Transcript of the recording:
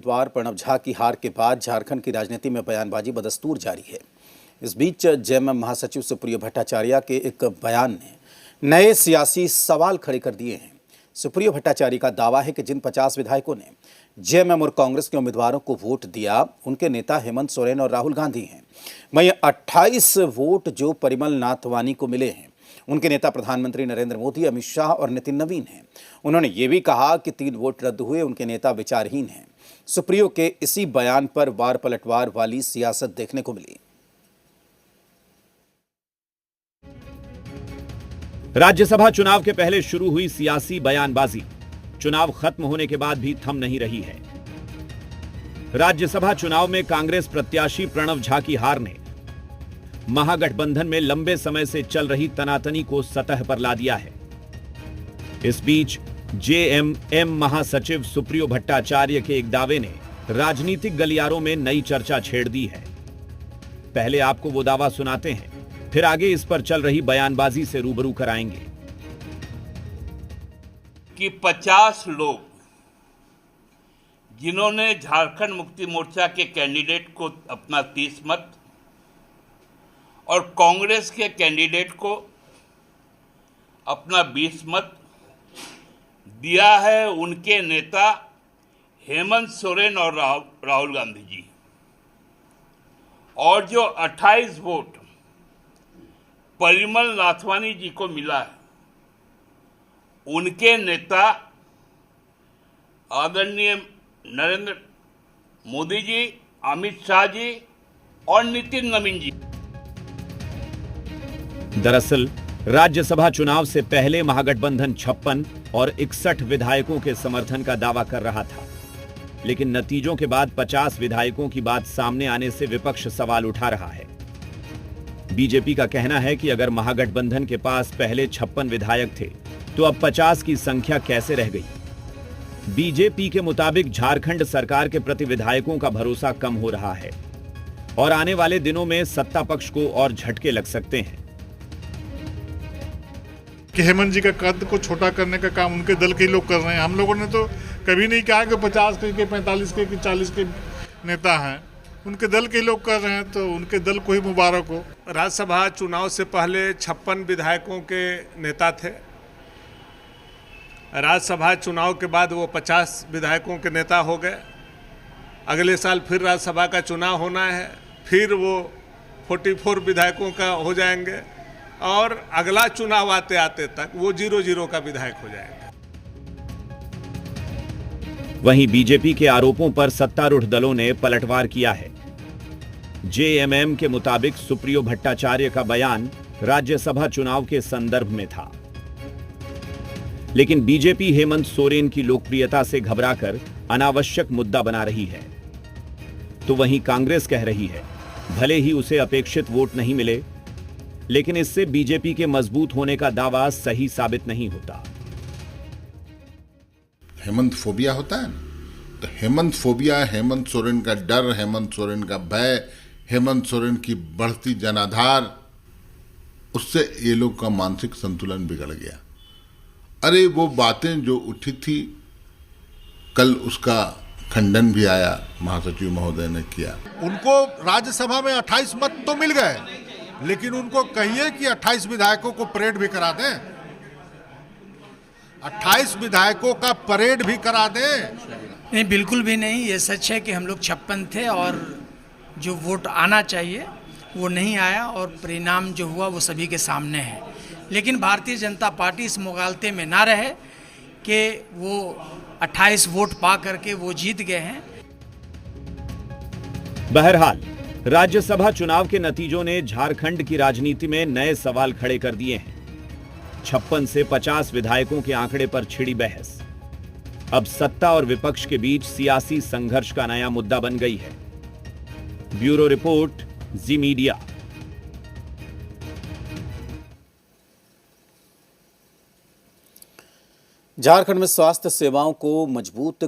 उम्मीदवार प्रणव झा की हार के बाद झारखंड की राजनीति में बयानबाजी बदस्तूर जारी है। इस बीच जेएमएम महासचिव सुप्रियो भट्टाचार्य के एक बयान ने नए सियासी सवाल खड़े कर दिए हैं। सुप्रियो भट्टाचार्य का दावा है कि जिन 50 विधायकों ने जेएमएम और कांग्रेस के उम्मीदवारों को वोट दिया, उनके नेता हेमंत सोरेन और राहुल गांधी हैं। वहीं 28 वोट जो परिमल नाथवानी को मिले हैं, उनके नेता प्रधानमंत्री नरेंद्र मोदी, अमित शाह और नितिन नवीन हैं। उन्होंने ये भी कहा कि 3 वोट रद्द हुए, उनके नेता विचारहीन हैं। सुप्रियो के इसी बयान पर वार पलटवार वाली सियासत देखने को मिली। राज्यसभा चुनाव के पहले शुरू हुई सियासी बयानबाजी चुनाव खत्म होने के बाद भी थम नहीं रही है। राज्यसभा चुनाव में कांग्रेस प्रत्याशी प्रणव झा की हार ने महागठबंधन में लंबे समय से चल रही तनातनी को सतह पर ला दिया है। इस बीच जेएमएम महासचिव सुप्रियो भट्टाचार्य के एक दावे ने राजनीतिक गलियारों में नई चर्चा छेड़ दी है। पहले आपको वो दावा सुनाते हैं, फिर आगे इस पर चल रही बयानबाजी से रूबरू कराएंगे कि 50 लोग जिन्होंने झारखंड मुक्ति मोर्चा के कैंडिडेट को अपना 30 मत और कांग्रेस के कैंडिडेट को अपना 20 मत दिया है, उनके नेता हेमंत सोरेन और राहुल गांधी जी, और जो 28 वोट परिमल नाथवानी जी को मिला है, उनके नेता आदरणीय नरेंद्र मोदी जी, अमित शाह जी और नितिन नवीन जी। दरअसल राज्यसभा चुनाव से पहले महागठबंधन 56 और 61 विधायकों के समर्थन का दावा कर रहा था, लेकिन नतीजों के बाद 50 विधायकों की बात सामने आने से विपक्ष सवाल उठा रहा है। बीजेपी का कहना है कि अगर महागठबंधन के पास पहले 56 विधायक थे तो अब 50 की संख्या कैसे रह गई। बीजेपी के मुताबिक झारखंड सरकार के प्रति विधायकों का भरोसा कम हो रहा है और आने वाले दिनों में सत्ता पक्ष को और झटके लग सकते हैं। कि हेमंत जी का कद को छोटा करने का काम उनके दल के लोग कर रहे हैं। हम लोगों ने तो कभी नहीं कहा कि 50 के 45 के 40 के नेता हैं, उनके दल के लोग कर रहे हैं, तो उनके दल को ही मुबारक हो। राज्यसभा चुनाव से पहले 56 विधायकों के नेता थे। राज्यसभा चुनाव के बाद वो 50 विधायकों के नेता हो गए। अगले साल फिर राज्यसभा का चुनाव होना है, फिर वो 44 विधायकों का हो जाएंगे और अगला चुनाव आते आते तक वो 0-0 का विधायक हो जाएगा। वहीं बीजेपी के आरोपों पर सत्तारूढ़ दलों ने पलटवार किया है। जेएमएम के मुताबिक सुप्रियो भट्टाचार्य का बयान राज्यसभा चुनाव के संदर्भ में था, लेकिन बीजेपी हेमंत सोरेन की लोकप्रियता से घबराकर अनावश्यक मुद्दा बना रही है। तो वहीं कांग्रेस कह रही है, भले ही उसे अपेक्षित वोट नहीं मिले, लेकिन इससे बीजेपी के मजबूत होने का दावा सही साबित नहीं होता। हेमंत फोबिया होता है ना, तो हेमंत फोबिया, हेमंत सोरेन का डर, हेमंत सोरेन का भय, हेमंत सोरेन की बढ़ती जनाधार, उससे ये लोग का मानसिक संतुलन बिगड़ गया। अरे वो बातें जो उठी थी, कल उसका खंडन भी आया, महासचिव महोदय ने किया। उनको राज्यसभा में 28 मत तो मिल गए, लेकिन उनको कहिए कि 28 विधायकों को परेड भी करा दें। 28 विधायकों का परेड भी करा दें। नहीं, बिल्कुल भी नहीं। ये सच है कि हम लोग 56 थे और जो वोट आना चाहिए वो नहीं आया और परिणाम जो हुआ वो सभी के सामने है। लेकिन भारतीय जनता पार्टी इस मुगालते में ना रहे कि वो 28 वोट पा करके वो जीत गए हैं। बहरहाल राज्यसभा चुनाव के नतीजों ने झारखंड की राजनीति में नए सवाल खड़े कर दिए हैं। 56 से 50 विधायकों के आंकड़े पर छिड़ी बहस अब सत्ता और विपक्ष के बीच सियासी संघर्ष का नया मुद्दा बन गई है। ब्यूरो रिपोर्ट, जी मीडिया। झारखंड में स्वास्थ्य सेवाओं को मजबूत